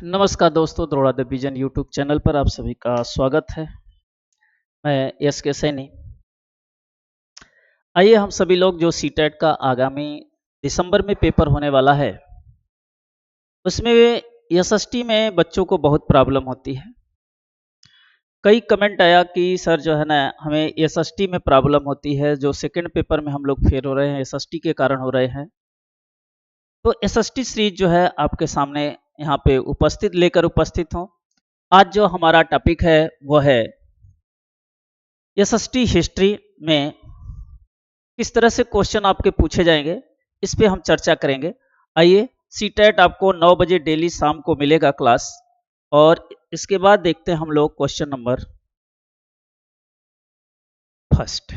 नमस्कार दोस्तों, द्रोड़ा the vision YouTube channel पर आप सभी का स्वागत है। मैं एस के सैनी। आइए हम सभी लोग जो सीटेट का आगामी दिसंबर में पेपर होने वाला है, उसमें एसएसटी में बच्चों को बहुत प्रॉब्लम होती है। कई कमेंट आया कि सर जो है ना, हमें एसएसटी में प्रॉब्लम होती है, जो सेकंड पेपर में हम लोग फेल हो रहे हैं एसएसटी के कारण हो रहे हैं। तो एसएसटी सीरीज जो है आपके सामने यहाँ पे उपस्थित हूँ। आज जो हमारा टॉपिक है वो है एसएसटी हिस्ट्री में किस तरह से क्वेश्चन आपके पूछे जाएंगे, इस पे हम चर्चा करेंगे। आइए, सीटेट आपको 9 बजे डेली शाम को मिलेगा क्लास, और इसके बाद देखते हैं हम लोग question number first.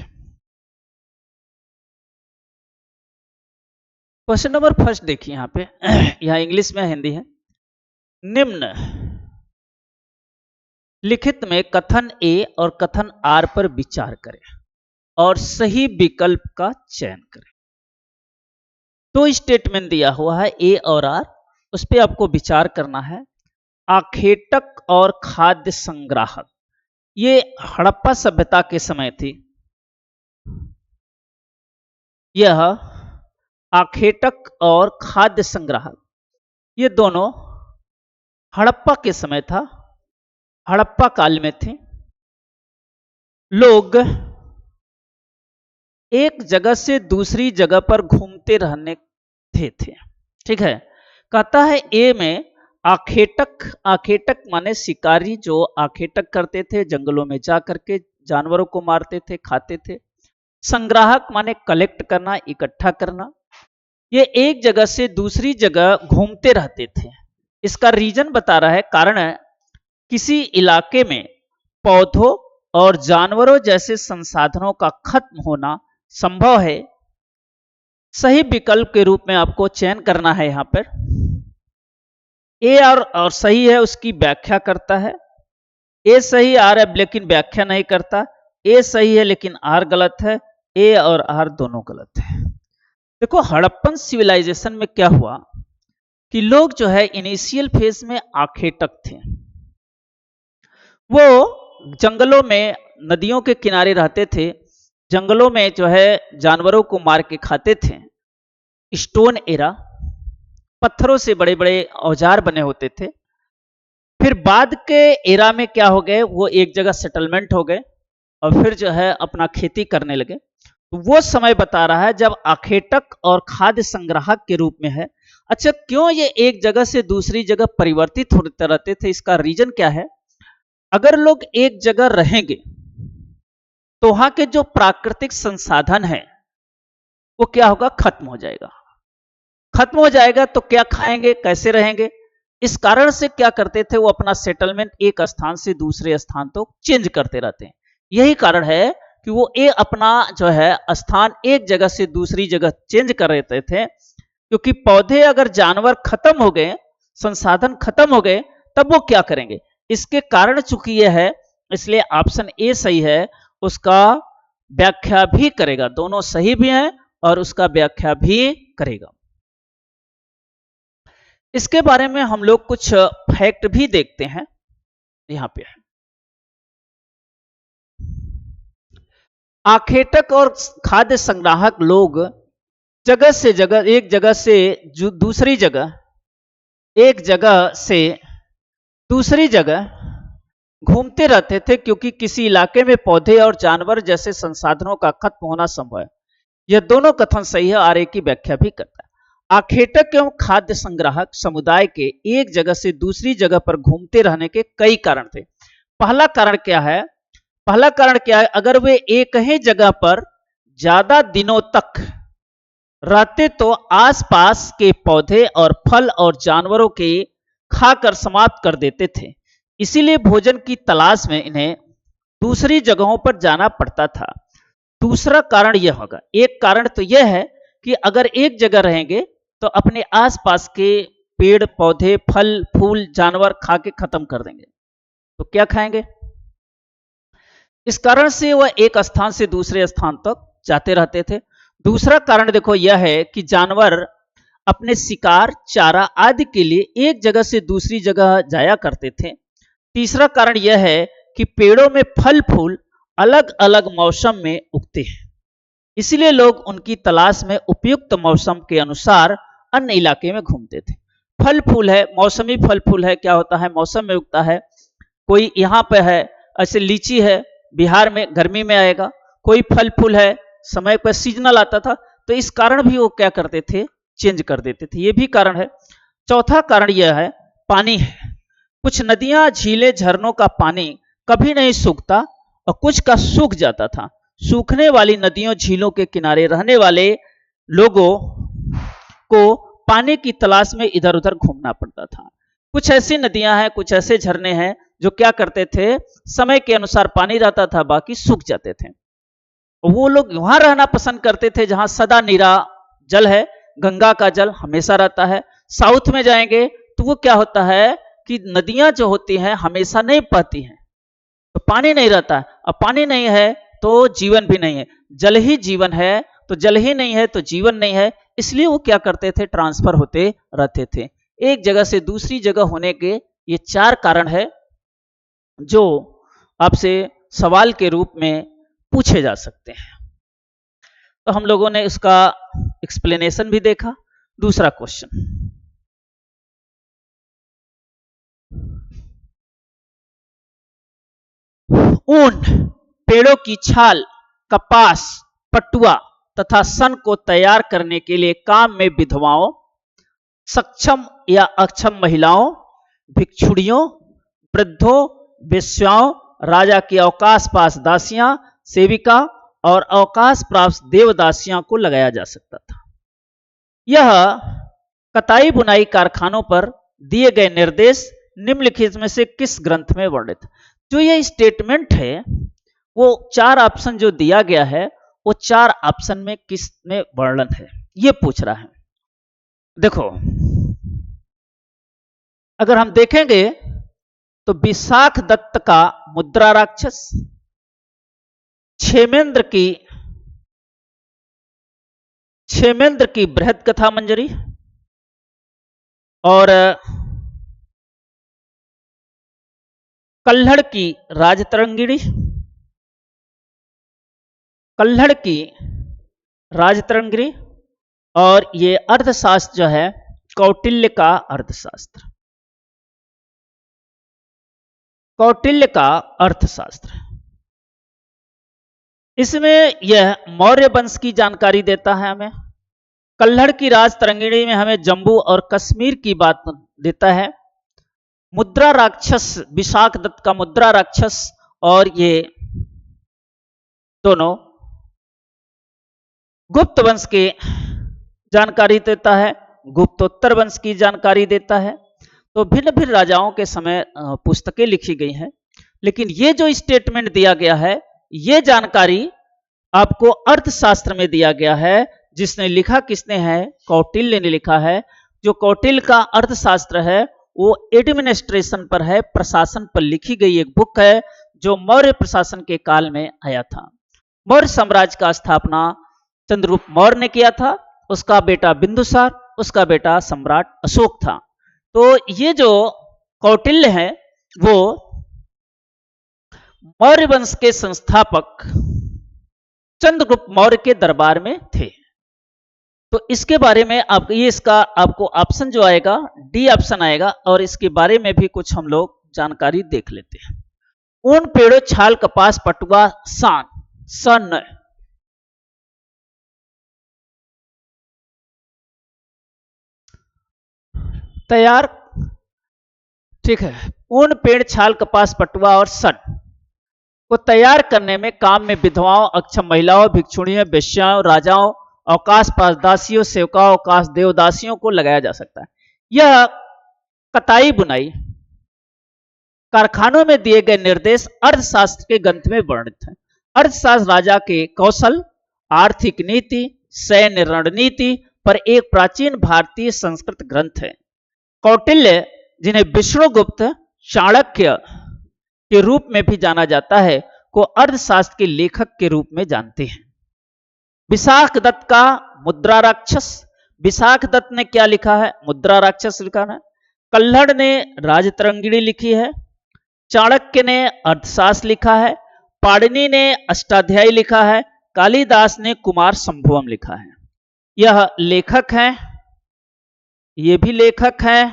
Question number first देखिए यहाँ पे यहाँ इंग्लिश में हिंदी है। निम्न लिखित में कथन ए और कथन आर पर विचार करें और सही विकल्प का चयन करें। तो स्टेटमेंट दिया हुआ है ए और आर, उस पर आपको विचार करना है। आखेटक और खाद्य संग्राहक, ये हड़प्पा सभ्यता के समय थी। यह आखेटक और खाद्य संग्राहक, ये दोनों हड़प्पा के समय था, हड़प्पा काल में थे। लोग एक जगह से दूसरी जगह पर घूमते रहने थे। ठीक है। कहता है ए में आखेटक माने शिकारी, जो आखेटक करते थे, जंगलों में जा करके जानवरों को मारते थे, खाते थे। संग्राहक माने कलेक्ट करना, इकट्ठा करना। ये एक जगह से दूसरी जगह घूमते रहते थे। इसका रीजन बता रहा है, कारण है किसी इलाके में पौधों और जानवरों जैसे संसाधनों का खत्म होना संभव है। सही विकल्प के रूप में आपको चयन करना है। यहां पर ए और सही है, उसकी व्याख्या करता है। ए सही, आर है लेकिन व्याख्या नहीं करता। ए सही है लेकिन आर गलत है। ए और आर दोनों गलत है। देखो, हड़प्पन सिविलाइजेशन में क्या हुआ कि लोग जो है इनिशियल फेज में आखेटक थे। वो जंगलों में, नदियों के किनारे रहते थे, जंगलों में जो है जानवरों को मार के खाते थे। स्टोन एरा, पत्थरों से बड़े बड़े औजार बने होते थे। फिर बाद के एरा में क्या हो गए, वो एक जगह सेटलमेंट हो गए और फिर जो है अपना खेती करने लगे। तो वो समय बता रहा है जब आखेटक और खाद्य संग्राहक के रूप में है। अच्छा, क्यों ये एक जगह से दूसरी जगह परिवर्तित होते रहते थे, इसका रीजन क्या है? अगर लोग एक जगह रहेंगे तो वहां के जो प्राकृतिक संसाधन है वो क्या होगा, खत्म हो जाएगा। खत्म हो जाएगा तो क्या खाएंगे, कैसे रहेंगे? इस कारण से क्या करते थे, वो अपना सेटलमेंट एक स्थान से दूसरे स्थान तो चेंज करते रहते हैं। यही कारण है कि वो अपना जो है स्थान एक जगह से दूसरी जगह चेंज कर रहे थे, क्योंकि पौधे अगर जानवर खत्म हो गए, संसाधन खत्म हो गए, तब वो क्या करेंगे? इसके कारण चूंकि यह है, इसलिए ऑप्शन ए सही है। उसका व्याख्या भी करेगा, दोनों सही भी हैं और उसका व्याख्या भी करेगा। इसके बारे में हम लोग कुछ फैक्ट भी देखते हैं। यहां पे है, आखेटक और खाद्य संग्राहक लोग जगह से जगह, एक जगह से दूसरी जगह, एक जगह से दूसरी जगह घूमते रहते थे, क्योंकि किसी इलाके में पौधे और जानवर जैसे संसाधनों का खत्म होना संभव है। यह दोनों कथन सही है, आर ए की व्याख्या भी करता है। आखेटक एवं खाद्य संग्राहक समुदाय के एक जगह से दूसरी जगह पर घूमते रहने के कई कारण थे। पहला कारण क्या है? अगर वे एक ही जगह पर ज्यादा दिनों तक रहते तो आसपास के पौधे और फल और जानवरों के खाकर समाप्त कर देते थे। इसीलिए भोजन की तलाश में इन्हें दूसरी जगहों पर जाना पड़ता था। दूसरा कारण यह होगा, एक कारण तो यह है कि अगर एक जगह रहेंगे तो अपने आसपास के पेड़ पौधे, फल फूल, जानवर खा के खत्म कर देंगे, तो क्या खाएंगे? इस कारण से वह एक स्थान से दूसरे स्थान तक जाते रहते थे। दूसरा कारण देखो यह है कि जानवर अपने शिकार, चारा आदि के लिए एक जगह से दूसरी जगह जाया करते थे। तीसरा कारण यह है कि पेड़ों में फल फूल अलग अलग मौसम में उगते हैं, इसलिए लोग उनकी तलाश में उपयुक्त मौसम के अनुसार अन्य इलाके में घूमते थे। फल फूल है, मौसमी फल फूल है, क्या होता है मौसम में उगता है। कोई यहाँ पे है, ऐसे लीची है, बिहार में गर्मी में आएगा। कोई फल फूल है, समय पर सीजनल आता था, तो इस कारण भी वो क्या करते थे, चेंज कर देते थे, ये भी कारण है। चौथा कारण यह है, पानी है। कुछ नदियां, झीलें, झरनों का पानी कभी नहीं सूखता और कुछ का सूख जाता था। सूखने वाली नदियों, झीलों के किनारे रहने वाले लोगों को पानी की तलाश में इधर उधर घूमना पड़ता था। कुछ ऐसी नदियां हैं, कुछ ऐसे झरने हैं जो क्या करते थे, समय के अनुसार पानी रहता था, बाकी सूख जाते थे। वो लोग वहां रहना पसंद करते थे जहां सदा नीरा जल है, गंगा का जल हमेशा रहता है। साउथ में जाएंगे तो वो क्या होता है कि नदियां जो होती हैं हमेशा नहीं बहती हैं, तो पानी नहीं रहता है। अब पानी नहीं है तो जीवन भी नहीं है, जल ही जीवन है, तो जल ही नहीं है तो जीवन नहीं है। इसलिए वो क्या करते थे, ट्रांसफर होते रहते थे। एक जगह से दूसरी जगह होने के ये 4 कारण है जो आपसे सवाल के रूप में पूछे जा सकते हैं। तो हम लोगों ने उसका एक्सप्लेनेशन भी देखा। दूसरा क्वेश्चन, ऊन, पेड़ों की छाल, कपास, पटुआ तथा सन को तैयार करने के लिए काम में विधवाओं, सक्षम या अक्षम महिलाओं, भिक्षुड़ियों, वृद्धों, वेश्याओं, राजा की अवकाश पास दासियां, सेविका और अवकाश प्राप्त देवदासियों को लगाया जा सकता था। यह कताई बुनाई कारखानों पर दिए गए निर्देश निम्नलिखित में से किस ग्रंथ में वर्णित। जो ये स्टेटमेंट है वो 4 ऑप्शन जो दिया गया है वो 4 ऑप्शन में किस में वर्णन है, ये पूछ रहा है। देखो, अगर हम देखेंगे तो विशाख दत्त का मुद्रा राक्षस, क्षेमेंद्र की बृहद कथा मंजरी और कल्हड़ की राजतरंगिणी, और ये अर्थशास्त्र जो है कौटिल्य का अर्थशास्त्र, इसमें यह मौर्य वंश की जानकारी देता है हमें। कल्हड़ की राजतरंगिणी में हमें जम्मू और कश्मीर की बात देता है। मुद्रा राक्षस, विशाख दत्त का मुद्रा राक्षस, और ये दोनों गुप्त वंश की जानकारी देता है, गुप्तोत्तर वंश की जानकारी देता है। तो भिन्न भिन्न राजाओं के समय पुस्तकें लिखी गई हैं, लेकिन ये जो स्टेटमेंट दिया गया है ये जानकारी आपको अर्थशास्त्र में दिया गया है। जिसने लिखा किसने है, कौटिल्य ने लिखा है। जो कौटिल्य का अर्थशास्त्र है वो एडमिनिस्ट्रेशन पर है, प्रशासन पर लिखी गई एक बुक है जो मौर्य प्रशासन के काल में आया था। मौर्य साम्राज्य का स्थापना चंद्रगुप्त मौर्य ने किया था, उसका बेटा बिंदुसार, उसका बेटा सम्राट अशोक था। तो ये जो कौटिल्य है वो मौर्य वंश के संस्थापक चंद्रगुप्त मौर्य के दरबार में थे। तो इसके बारे में आप ये इसका आपको ऑप्शन जो आएगा डी ऑप्शन आएगा, और इसके बारे में भी कुछ हम लोग जानकारी देख लेते हैं। ऊन, पेड़ों, छाल, कपास, पटुआ, सन तैयार, ठीक है। ऊन, पेड़, छाल, कपास, पटुआ और सन को तैयार करने में काम में विधवाओं, अक्षम महिलाओं, भिक्षुणियों, वेश्याओं, राजाओं, अवकाश पास दासियों, सेवकाओं, अवकाश देवदासियों को लगाया जा सकता है। यह कताई बुनाई कारखानों में दिए गए निर्देश अर्थशास्त्र के ग्रंथ में वर्णित है। अर्थशास्त्र राजा के कौशल, आर्थिक नीति, सैन्य रणनीति पर एक प्राचीन भारतीय संस्कृत ग्रंथ है। कौटिल्य, जिन्हें विष्णुगुप्त, चाणक्य के रूप में भी जाना जाता है, को अर्थशास्त्र के लेखक के रूप में जानते हैं। विशाख दत्त का मुद्रा राक्षस, विशाख दत्त ने क्या लिखा है? मुद्रा राक्षस लिखा है। कल्हड़ ने राजतरंगिणी लिखी है। चाणक्य ने अर्थशास्त्र लिखा है। पाणिनि ने अष्टाध्यायी लिखा है। कालिदास ने कुमार संभवम लिखा है। यह लेखक हैं, ये भी लेखक हैं,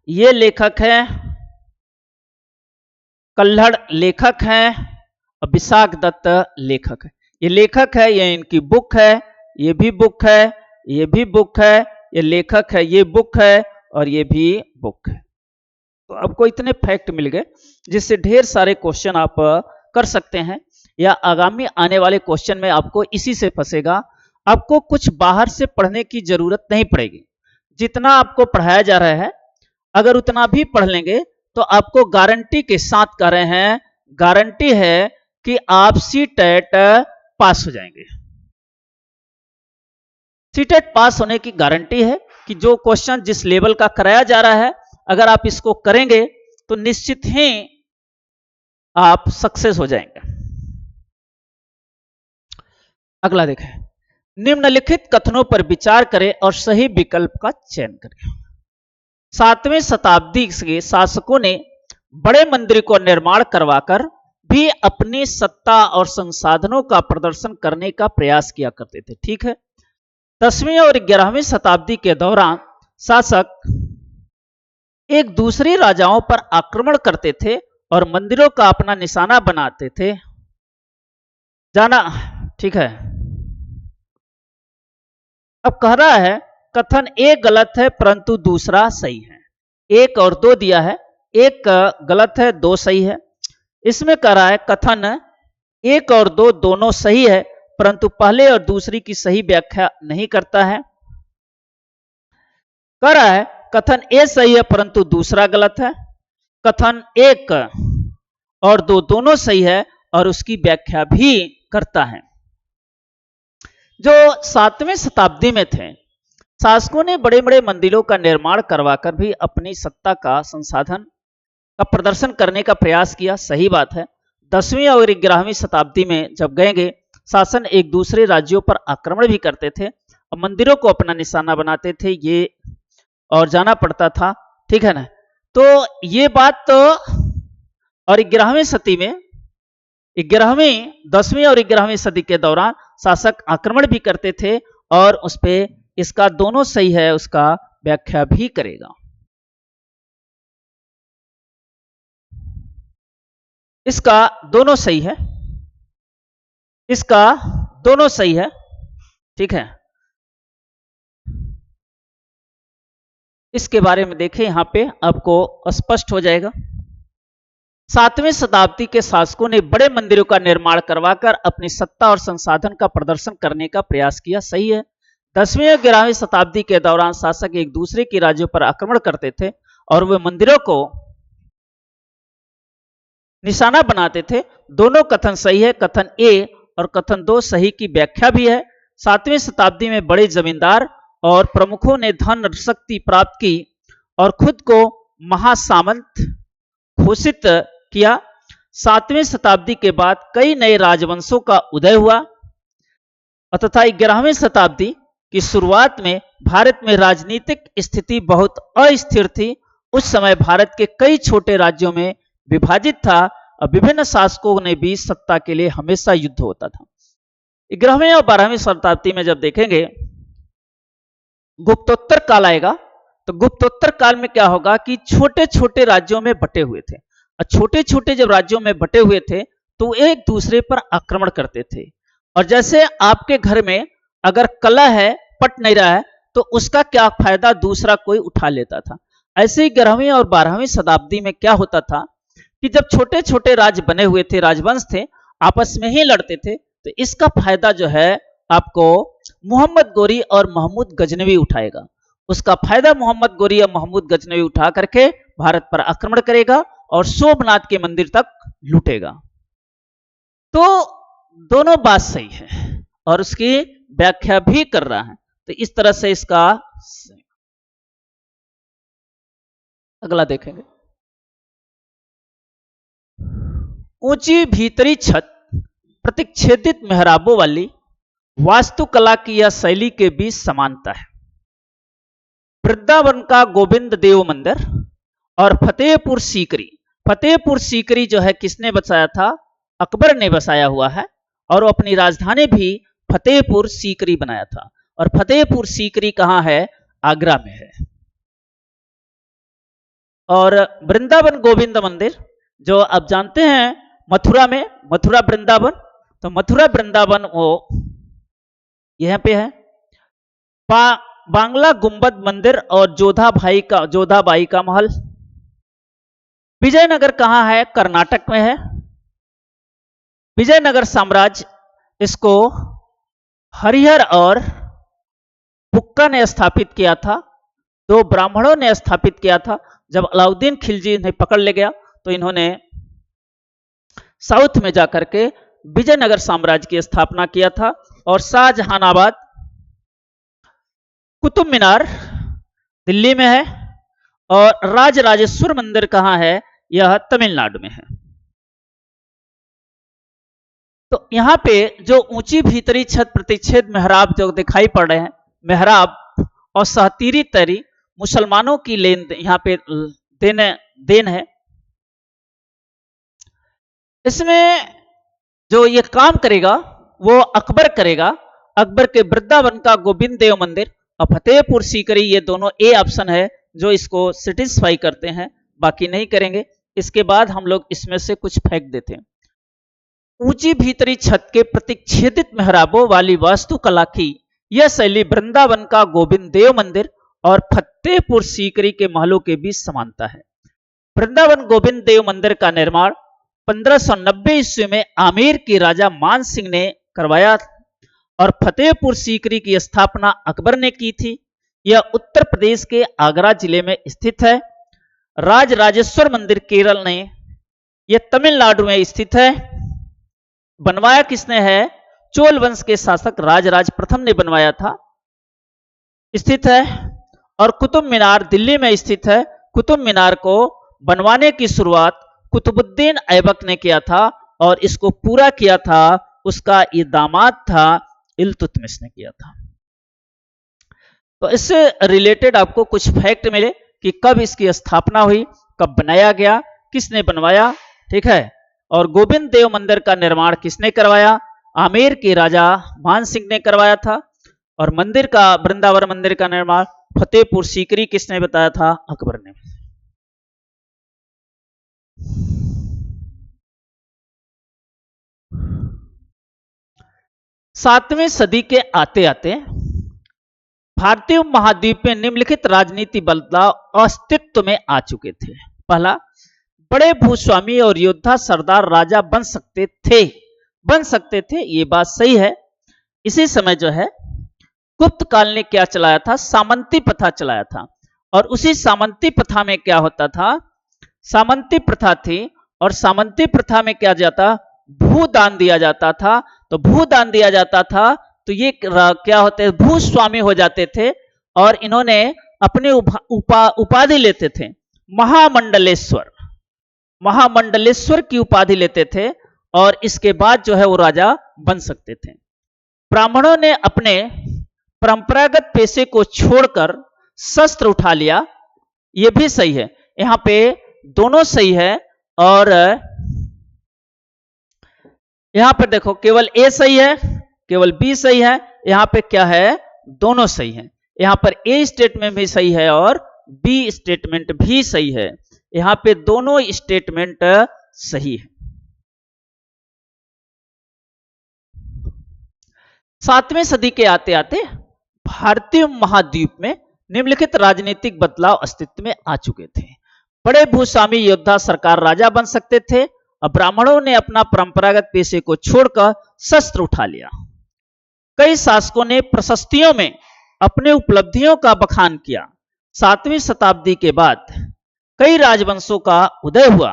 ये लेखक हैं, कल्हड़ लेखक हैं और विशाख दत्त लेखक है। ये लेखक है, ये इनकी बुक है, ये भी बुक है, ये भी बुक है, ये लेखक है, ये बुक है और ये भी बुक है। तो आपको इतने फैक्ट मिल गए जिससे ढेर सारे क्वेश्चन आप कर सकते हैं, या आगामी आने वाले क्वेश्चन में आपको इसी से फंसेगा। आपको कुछ बाहर से पढ़ने की जरूरत नहीं पड़ेगी। जितना आपको पढ़ाया जा रहा है अगर उतना भी पढ़ लेंगे तो आपको गारंटी के साथ कह रहे हैं, गारंटी है कि आप सीटेट पास हो जाएंगे। सीटेट पास होने की गारंटी है कि जो क्वेश्चन जिस लेवल का कराया जा रहा है अगर आप इसको करेंगे तो निश्चित ही आप सक्सेस हो जाएंगे। अगला देखें, निम्नलिखित कथनों पर विचार करें और सही विकल्प का चयन करें। 7वीं शताब्दी के शासकों ने बड़े मंदिर को निर्माण करवाकर भी अपनी सत्ता और संसाधनों का प्रदर्शन करने का प्रयास किया करते थे। ठीक है। 10वीं और 11वीं शताब्दी के दौरान शासक एक दूसरे राजाओं पर आक्रमण करते थे और मंदिरों का अपना निशाना बनाते थे। जाना ठीक है। अब कह रहा है कथन एक गलत है परंतु दूसरा सही है। 1 और 2 दिया है, एक गलत है 2 सही है। इसमें कह रहा है कथन 1 और 2 दोनों सही है परंतु पहले और दूसरी की सही व्याख्या नहीं करता है। कह रहा है कथन ए सही है परंतु दूसरा गलत है। कथन 1 और 2 दोनों सही है और उसकी व्याख्या भी करता है। जो 7वीं शताब्दी में थे शासकों ने बड़े बड़े मंदिरों का निर्माण करवाकर भी अपनी सत्ता का संसाधन का प्रदर्शन करने का प्रयास किया, सही बात है। 10वीं और 11वीं शताब्दी में जब गए शासन एक दूसरे राज्यों पर आक्रमण भी करते थे और मंदिरों को अपना निशाना बनाते थे, ये और जाना पड़ता था। ठीक है ना। तो ये बात तो और 11वीं सदी में 10वीं और 11वीं सदी के दौरान शासक आक्रमण भी करते थे और उस पे इसका दोनों सही है उसका व्याख्या भी करेगा। इसका दोनों सही है, इसका दोनों सही है। ठीक है। इसके बारे में देखें, यहां पे आपको स्पष्ट हो जाएगा। 7वीं शताब्दी के शासकों ने बड़े मंदिरों का निर्माण करवाकर अपनी सत्ता और संसाधन का प्रदर्शन करने का प्रयास किया, सही है। 10वीं और 11वीं शताब्दी के दौरान शासक एक दूसरे के राज्यों पर आक्रमण करते थे और वे मंदिरों को निशाना बनाते थे, दोनों कथन सही है। कथन ए और कथन 2 सही की व्याख्या भी है। 7वीं शताब्दी में बड़े जमींदार और प्रमुखों ने धन शक्ति प्राप्त की और खुद को महासामंत घोषित किया। 7वीं शताब्दी के बाद कई नए राजवंशों का उदय हुआ तथा 11वीं शताब्दी की शुरुआत में भारत में राजनीतिक स्थिति बहुत अस्थिर थी। उस समय भारत के कई छोटे राज्यों में विभाजित था और विभिन्न शासकों ने भी सत्ता के लिए हमेशा युद्ध होता था। 11वीं और 12वीं शताब्दी में जब देखेंगे गुप्तोत्तर काल आएगा तो गुप्तोत्तर काल में क्या होगा कि छोटे छोटे राज्यों में बटे हुए थे और छोटे छोटे जब राज्यों में बटे हुए थे तो एक दूसरे पर आक्रमण करते थे। और जैसे आपके घर में अगर कला है, पट नहीं रहा है, तो उसका क्या फायदा दूसरा कोई उठा लेता था। ऐसे ही 11वीं और 12वीं शताब्दी में क्या होता था कि जब छोटे छोटे राज्य बने हुए थे, राजवंश थे, आपस में ही लड़ते थे, तो इसका फायदा जो है आपको मोहम्मद गोरी और महमूद गजनवी उठाएगा। उसका फायदा मोहम्मद गोरी और महमूद गजनवी उठा करके भारत पर आक्रमण करेगा और सोमनाथ के मंदिर तक लूटेगा। तो दोनों बात सही है और उसकी व्याख्या भी कर रहा है। तो इस तरह से इसका अगला देखेंगे। ऊंची भीतरी छत प्रतिच्छेदित मेहराबों वाली वास्तुकला की यह शैली के बीच समानता है। वृंदावन का गोविंद देव मंदिर और फतेहपुर सीकरी, फतेहपुर सीकरी जो है किसने बसाया था? अकबर ने बसाया हुआ है, और वो अपनी राजधानी भी फतेहपुर सीकरी बनाया था। और फतेहपुर सीकरी कहां है? आगरा में है। और वृंदावन गोविंद मंदिर जो आप जानते हैं मथुरा में, मथुरा वृंदावन, तो मथुरा वृंदावन वो यहां पे है। बांग्ला गुंबद मंदिर और जोधाबाई का महल। विजयनगर कहां है? कर्नाटक में है। विजयनगर साम्राज्य, इसको हरिहर और बुक्का ने स्थापित किया था, दो ब्राह्मणों ने स्थापित किया था। जब अलाउद्दीन खिलजी इन्हें पकड़ ले गया तो इन्होंने साउथ में जाकर के विजयनगर साम्राज्य की स्थापना किया था। और शाहजहानाबाद, कुतुब मीनार दिल्ली में है, और राजराजेश्वर मंदिर कहां है? यह तमिलनाडु में है। तो यहां पे जो ऊंची भीतरी छत प्रतिच्छेद मेहराब जो दिखाई पड़ रहे हैं, मेहराब और सहतीरी तरी मुसलमानों की लेन यहां पे देन है। इसमें जो ये काम करेगा वो अकबर करेगा। अकबर के वृंदावन का गोविंद देव मंदिर और फतेहपुर सीकरी, ये दोनों ए ऑप्शन है जो इसको सेटिस्फाई करते हैं, बाकी नहीं करेंगे। इसके बाद हम लोग इसमें से कुछ फेंक देते हैं। ऊंची भीतरी छत के प्रतिच्छेदित मेहराबों वाली वास्तुकला की यह शैली वृंदावन का गोविंद देव मंदिर और फतेहपुर सीकरी के महलों के बीच समानता है। वृंदावन गोविंद देव मंदिर का निर्माण 1590 ईस्वी में आमेर के राजा मान सिंह ने करवाया और फतेहपुर सीकरी की स्थापना अकबर ने की थी। यह उत्तर प्रदेश के आगरा जिले में स्थित है। राजराजेश्वर मंदिर केरल ने, यह तमिलनाडु में स्थित है। बनवाया किसने है? चोल वंश के शासक राजराज प्रथम ने बनवाया था, स्थित है। और कुतुब मीनार दिल्ली में स्थित है। कुतुब मीनार को बनवाने की शुरुआत कुतुबुद्दीन ऐबक ने किया था और इसको पूरा किया था उसका ये दामाद था इल्तुतमिश ने किया था। तो इससे रिलेटेड आपको कुछ फैक्ट मिले कि कब इसकी स्थापना हुई, कब बनाया गया, किसने बनवाया, ठीक है। और गोविंद देव मंदिर का निर्माण किसने करवाया? आमेर के राजा मान सिंह ने करवाया था। और मंदिर का, वृंदावन मंदिर का निर्माण फतेहपुर सीकरी किसने बताया था? अकबर ने। सातवीं सदी के आते आते भारतीय महाद्वीप में निम्नलिखित राजनीति बदलाव अस्तित्व में आ चुके थे। पहला, बड़े भूस्वामी और योद्धा सरदार राजा बन सकते थे, ये बात सही है। इसी समय जो है गुप्त काल ने क्या चलाया था? सामंती प्रथा चलाया था। और उसी सामंती प्रथा में क्या होता था? सामंती प्रथा थी और सामंती प्रथा में क्या जाता? भूदान दिया जाता था। तो भूदान दिया जाता था तो ये क्या होते? भूस्वामी हो जाते थे और इन्होंने अपने उपाधि लेते थे, महामंडलेश्वर की उपाधि लेते थे और इसके बाद जो है वो राजा बन सकते थे। ब्राह्मणों ने अपने परंपरागत पेशे को छोड़कर शस्त्र उठा लिया, ये भी सही है। यहां पे दोनों सही है और यहां पर देखो केवल ए सही है, केवल बी सही है। यहां पे क्या है? दोनों सही है। यहां पर ए स्टेटमेंट भी सही है और बी स्टेटमेंट भी सही है। यहां पे दोनों स्टेटमेंट सही है। सातवीं सदी के आते आते भारतीय महाद्वीप में निम्नलिखित राजनीतिक बदलाव अस्तित्व में आ चुके थे। बड़े भूस्वामी योद्धा सरकार राजा बन सकते थे और ब्राह्मणों ने अपना परंपरागत पेशे को छोड़कर शस्त्र उठा लिया। कई शासकों ने प्रशस्तियों में अपने उपलब्धियों का बखान किया। 7वीं शताब्दी के बाद कई राजवंशों का उदय हुआ।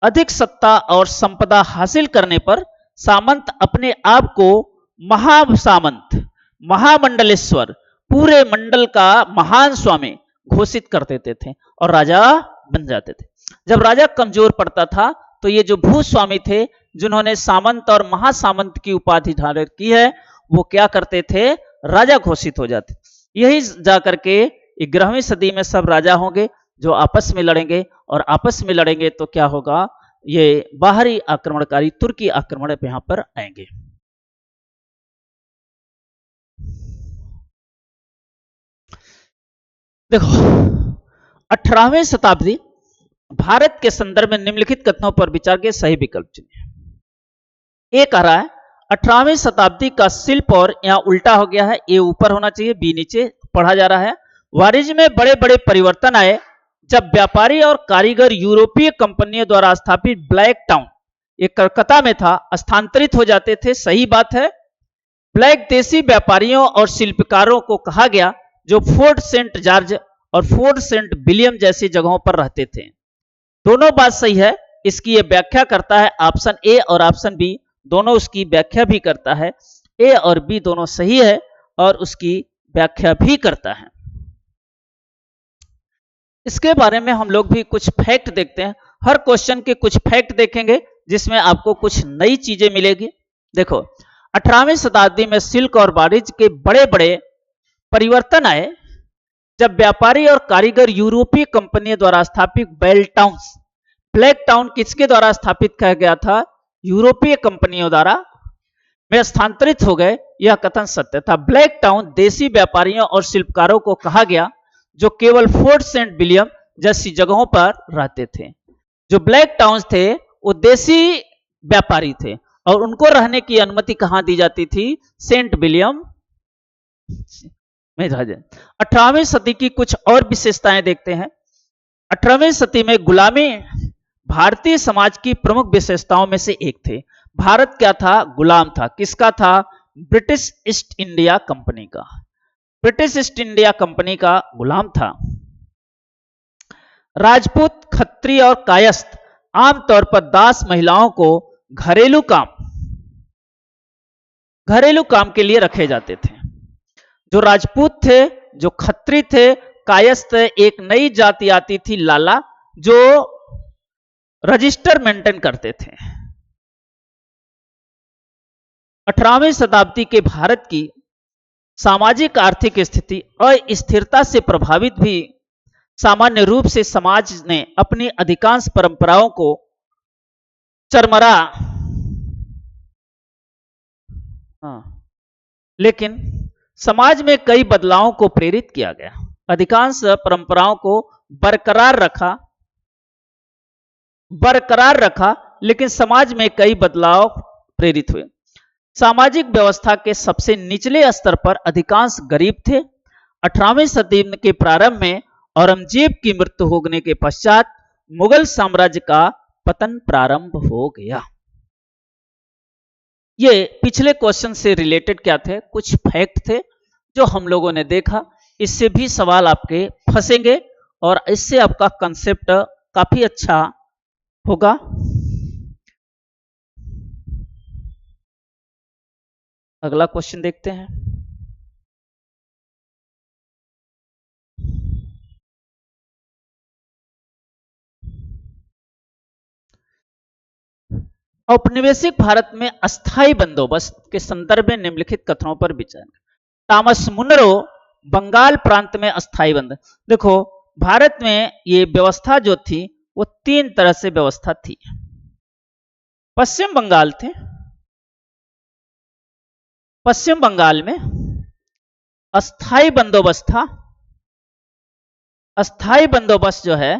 अधिक सत्ता और संपदा हासिल करने पर सामंत अपने आप को महासामंत, महामंडलेश्वर, पूरे मंडल का महान स्वामी घोषित कर देते थे और राजा बन जाते थे। जब राजा कमजोर पड़ता था तो ये जो भूस्वामी थे जिन्होंने सामंत और महासामंत की उपाधि धारण की है वो क्या करते थे, राजा घोषित हो जाते। यही जाकर के 11वीं सदी में सब राजा होंगे जो आपस में लड़ेंगे, और आपस में लड़ेंगे तो क्या होगा, ये बाहरी आक्रमणकारी तुर्की आक्रमण यहां पर आएंगे। देखो 18वीं शताब्दी भारत के संदर्भ में निम्नलिखित कथनों पर विचार के सही विकल्प चुनिए। ए कह रहा है 18वीं शताब्दी का शिल्प, और यहां उल्टा हो गया है, ए ऊपर होना चाहिए, बी नीचे पढ़ा जा रहा है। वाणिज्य में बड़े बड़े परिवर्तन आए जब व्यापारी और कारीगर यूरोपीय कंपनियों द्वारा स्थापित ब्लैक टाउन, ये कलकत्ता में था, स्थानांतरित हो जाते थे। सही बात है। ब्लैक देशी व्यापारियों और शिल्पकारों को कहा गया जो फोर्ट सेंट जॉर्ज और फोर्ट सेंट विलियम जैसी जगहों पर रहते थे। दोनों बात सही है। इसकी ये व्याख्या करता है ऑप्शन ए और ऑप्शन बी, दोनों उसकी व्याख्या भी करता है। ए और बी दोनों सही है और उसकी व्याख्या भी करता है। इसके बारे में हम लोग भी कुछ फैक्ट देखते हैं। हर क्वेश्चन के कुछ फैक्ट देखेंगे जिसमें आपको कुछ नई चीजें मिलेगी। देखो 18वीं शताब्दी में सिल्क और वाणिज्य के बड़े बड़े परिवर्तन आए जब व्यापारी और कारीगर यूरोपीय कंपनियों द्वारा स्थापित ब्लैक टाउन किसके द्वारा स्थापित किया गया था, यूरोपीय कंपनियों द्वारा, में स्थानांतरित हो गए। यह कथन सत्य था। ब्लैक टाउन देशी व्यापारियों और शिल्पकारों को कहा गया जो केवल फोर्ट सेंट विलियम जैसी जगहों पर रहते थे। जो ब्लैक टाउन थे वो देशी व्यापारी थे और उनको रहने की अनुमति कहां दी जाती थी, सेंट विलियम में। 18वीं सदी की कुछ और विशेषताएं देखते हैं। 18वीं सदी में गुलामी भारतीय समाज की प्रमुख विशेषताओं में से एक थे। भारत क्या था, गुलाम था। किसका था, ब्रिटिश ईस्ट इंडिया कंपनी का। ब्रिटिश ईस्ट इंडिया कंपनी का गुलाम था। राजपूत, खत्रिय और कायस्थ आमतौर पर दास महिलाओं को घरेलू काम के लिए रखे जाते थे। जो राजपूत थे, जो खत्री थे, कायस्थ, एक नई जाति आती थी लाला, जो रजिस्टर मेंटेन करते थे। 18वीं शताब्दी के भारत की सामाजिक आर्थिक स्थिति अस्थिरता से प्रभावित भी सामान्य रूप से समाज ने अपनी अधिकांश परंपराओं को चरमरा, लेकिन समाज में कई बदलावों को प्रेरित किया गया। अधिकांश परंपराओं को बरकरार रखा, लेकिन समाज में कई बदलाव प्रेरित हुए। सामाजिक व्यवस्था के सबसे निचले स्तर पर अधिकांश गरीब थे। 18वीं सदी के प्रारंभ में औरंगजेब की मृत्यु होने के पश्चात मुगल साम्राज्य का पतन प्रारंभ हो गया। ये पिछले क्वेश्चन से रिलेटेड क्या थे, कुछ फैक्ट थे जो हम लोगों ने देखा। इससे भी सवाल आपके फंसेंगे और इससे आपका कंसेप्ट काफी अच्छा होगा। अगला क्वेश्चन देखते हैं। औपनिवेशिक भारत में अस्थायी बंदोबस्त के संदर्भ में निम्नलिखित कथनों पर विचार। थॉमस मुनरो, बंगाल प्रांत में अस्थायी बंद। देखो भारत में ये व्यवस्था जो थी वो 3 तरह से व्यवस्था थी। पश्चिम बंगाल में अस्थायी बंदोबस्त था। अस्थायी बंदोबस्त जो है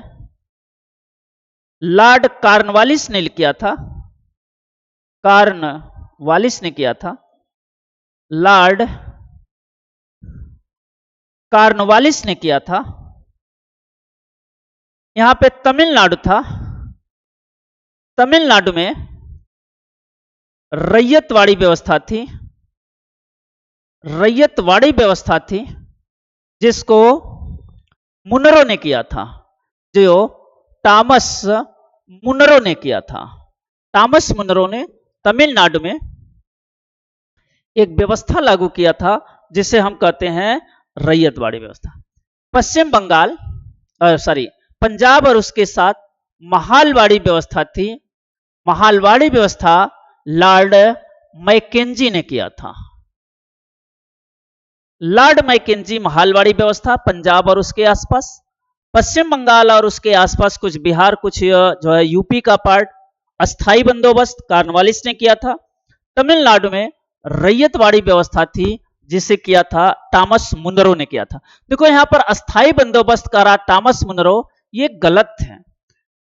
लॉर्ड कॉर्नवालिस ने किया था। लॉर्ड कॉर्नवालिस ने किया था। यहां पे तमिलनाडु था। तमिलनाडु में रैयतवाड़ी व्यवस्था थी जिसको मुनरो ने किया था, जो थॉमस मुनरो ने किया था। थॉमस मुनरो ने तमिलनाडु में एक व्यवस्था लागू किया था जिसे हम कहते हैं रैयतवाड़ी व्यवस्था। पंजाब और उसके साथ महालवाड़ी व्यवस्था थी। महालवाड़ी व्यवस्था लॉर्ड मैकेंजी ने किया था। लॉर्ड मैकेंजी महालवाड़ी व्यवस्था पंजाब और उसके आसपास, पश्चिम बंगाल और उसके आसपास कुछ बिहार, कुछ जो है यूपी का पार्ट अस्थाई बंदोबस्त कार्नवालिस ने किया था। तमिलनाडु में रैयतवाड़ी व्यवस्था थी जिसे किया था टॉमस मुनरो ने किया था। देखो यहां पर अस्थाई बंदोबस्त कर रहा टॉमस मुनरो, ये गलत है।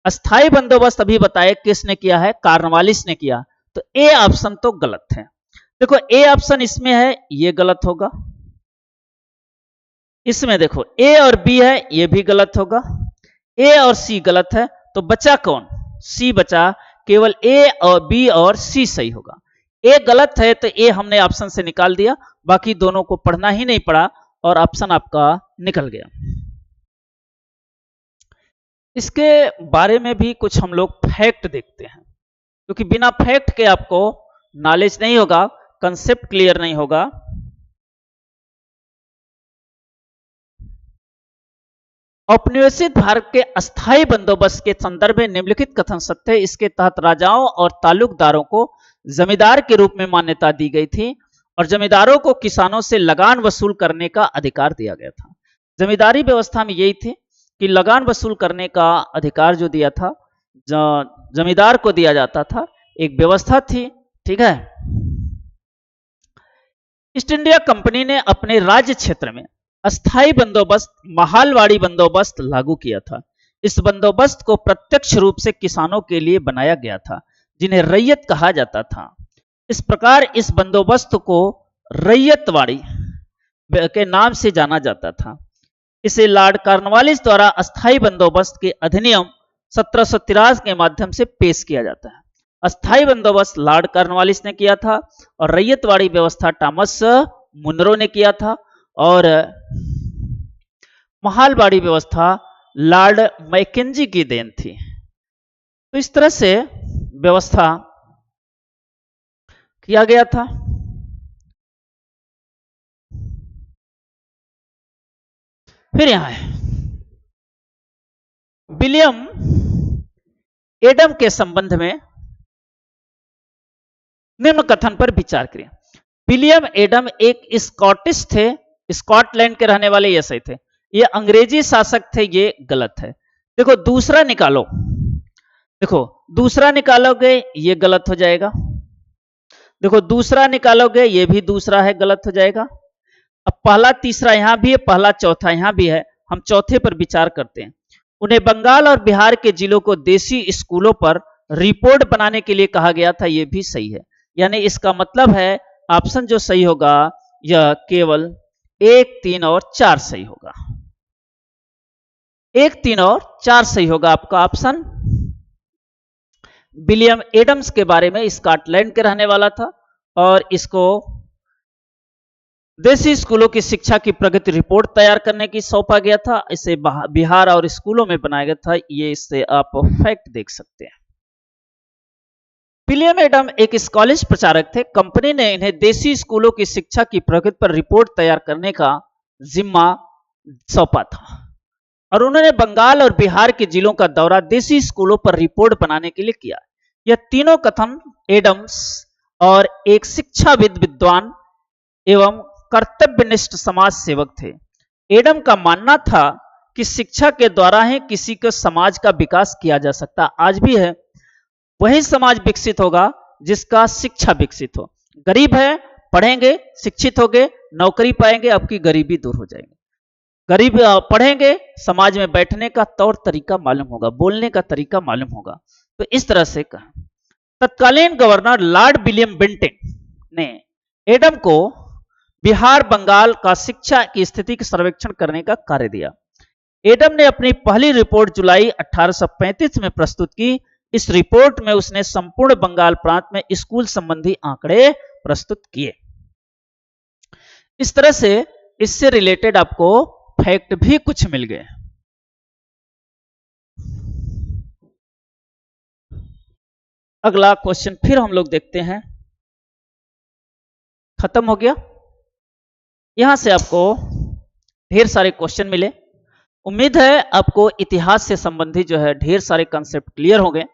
अस्थाई बंदोबस्त अभी बताए किसने किया है, कार्नवालिस ने किया। तो ए ऑप्शन तो गलत है। देखो ए ऑप्शन इसमें है, ये गलत होगा। इसमें देखो ए और बी है, ये भी गलत होगा। ए और सी गलत है, तो बचा कौन, सी बचा। केवल ए और बी और सी सही होगा। ए गलत है तो ए हमने ऑप्शन से निकाल दिया, बाकी दोनों को पढ़ना ही नहीं पड़ा और ऑप्शन आपका निकल गया। इसके बारे में भी कुछ हम लोग फैक्ट देखते हैं, क्योंकि बिना फैक्ट के आपको नॉलेज नहीं होगा, कंसेप्ट क्लियर नहीं होगा। औपनिवेशिक भारत के अस्थायी बंदोबस्त के संदर्भ में निम्नलिखित कथन सत्य है। इसके तहत राजाओं और तालुकदारों को जमींदार के रूप में मान्यता दी गई थी और जमींदारों को किसानों से लगान वसूल करने का अधिकार दिया गया था। जमींदारी व्यवस्था में यही थी कि लगान वसूल करने का अधिकार जो दिया था जमींदार को दिया जाता था, एक व्यवस्था थी। ठीक है। ईस्ट इंडिया कंपनी ने अपने राज्य क्षेत्र में अस्थाई बंदोबस्त महालवाड़ी बंदोबस्त लागू किया था। इस बंदोबस्त को प्रत्यक्ष रूप से किसानों के लिए बनाया गया था, जिन्हें रैयत कहा जाता था। इस प्रकार इस बंदोबस्त को रैयतवाड़ी के नाम से जाना जाता था। इसे लॉर्ड कार्नवालिस द्वारा अस्थाई बंदोबस्त के अधिनियम 1783 के माध्यम से पेश किया जाता है। अस्थाई बंदोबस्त लॉर्ड कार्नवालिस ने किया था और रैयतवाड़ी व्यवस्था टॉमस मुनरो ने किया था और महालवाड़ी व्यवस्था लॉर्ड मैकेंजी की देन थी। तो इस तरह से व्यवस्था किया गया था। फिर यहां है विलियम एडम के संबंध में निम्न कथन पर विचार करें। विलियम एडम एक स्कॉटिश थे, स्कॉटलैंड के रहने वाले ये सही थे। ये अंग्रेजी शासक थे, ये गलत है। देखो दूसरा निकालो, देखो दूसरा निकालोगे ये गलत हो जाएगा। देखो दूसरा निकालोगे ये भी दूसरा है, गलत हो जाएगा। अब पहला तीसरा यहां भी है, पहला चौथा यहां भी है। हम चौथे पर विचार करते हैं। उन्हें बंगाल और बिहार के जिलों को देसी स्कूलों पर रिपोर्ट बनाने के लिए कहा गया था, यह भी सही है। यानी इसका मतलब है ऑप्शन जो सही होगा यह केवल 1, 3 और 4 सही होगा। 1, 3 और 4 सही होगा आपका ऑप्शन। विलियम एडम्स के बारे में स्कॉटलैंड के रहने वाला था और इसको देसी स्कूलों की शिक्षा की प्रगति रिपोर्ट तैयार करने की सौंपा गया था। इसे बिहार और स्कूलों में बनाया गया था, ये इससे आप फैक्ट देख सकते हैं। विलियम एडम एक स्कॉलिश प्रचारक थे। कंपनी ने इन्हें देसी स्कूलों की शिक्षा की प्रगति पर रिपोर्ट तैयार करने का जिम्मा सौंपा था और उन्होंने बंगाल और बिहार के जिलों का दौरा देसी स्कूलों पर रिपोर्ट बनाने के लिए किया। यह तीनों कथन एडम्स और एक शिक्षाविद, विद्वान एवं कर्तव्यनिष्ठ समाज सेवक थे। एडम का मानना था कि शिक्षा के द्वारा ही किसी के समाज का विकास किया जा सकता, आज भी है। वही समाज विकसित होगा जिसका शिक्षा विकसित हो। गरीब है, पढ़ेंगे, शिक्षित होंगे, नौकरी पाएंगे, आपकी गरीबी दूर हो जाएगी। गरीब पढ़ेंगे, समाज में बैठने का तौर तरीका मालूम होगा, बोलने का तरीका मालूम होगा। तो इस तरह से कहा। तत्कालीन गवर्नर लॉर्ड विलियम बेंटिंग ने एडम को बिहार बंगाल का शिक्षा की स्थिति का सर्वेक्षण करने का कार्य दिया। एडम ने अपनी पहली रिपोर्ट जुलाई 1835 में प्रस्तुत की। इस रिपोर्ट में उसने संपूर्ण बंगाल प्रांत में स्कूल संबंधी आंकड़े प्रस्तुत किए। इस तरह से इससे रिलेटेड आपको फैक्ट भी कुछ मिल गए। अगला क्वेश्चन फिर हम लोग देखते हैं। खत्म हो गया। यहां से आपको ढेर सारे क्वेश्चन मिले। उम्मीद है आपको इतिहास से संबंधित जो है ढेर सारे कंसेप्ट क्लियर हो गए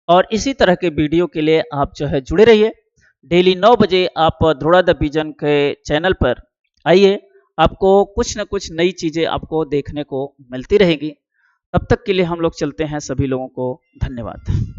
और इसी तरह के वीडियो के लिए आप जो है जुड़े रहिए। डेली 9 बजे आप ध्रुड़ा द विजन के चैनल पर आइए आपको कुछ न कुछ नई चीज़ें आपको देखने को मिलती रहेगी। तब तक के लिए हम लोग चलते हैं। सभी लोगों को धन्यवाद।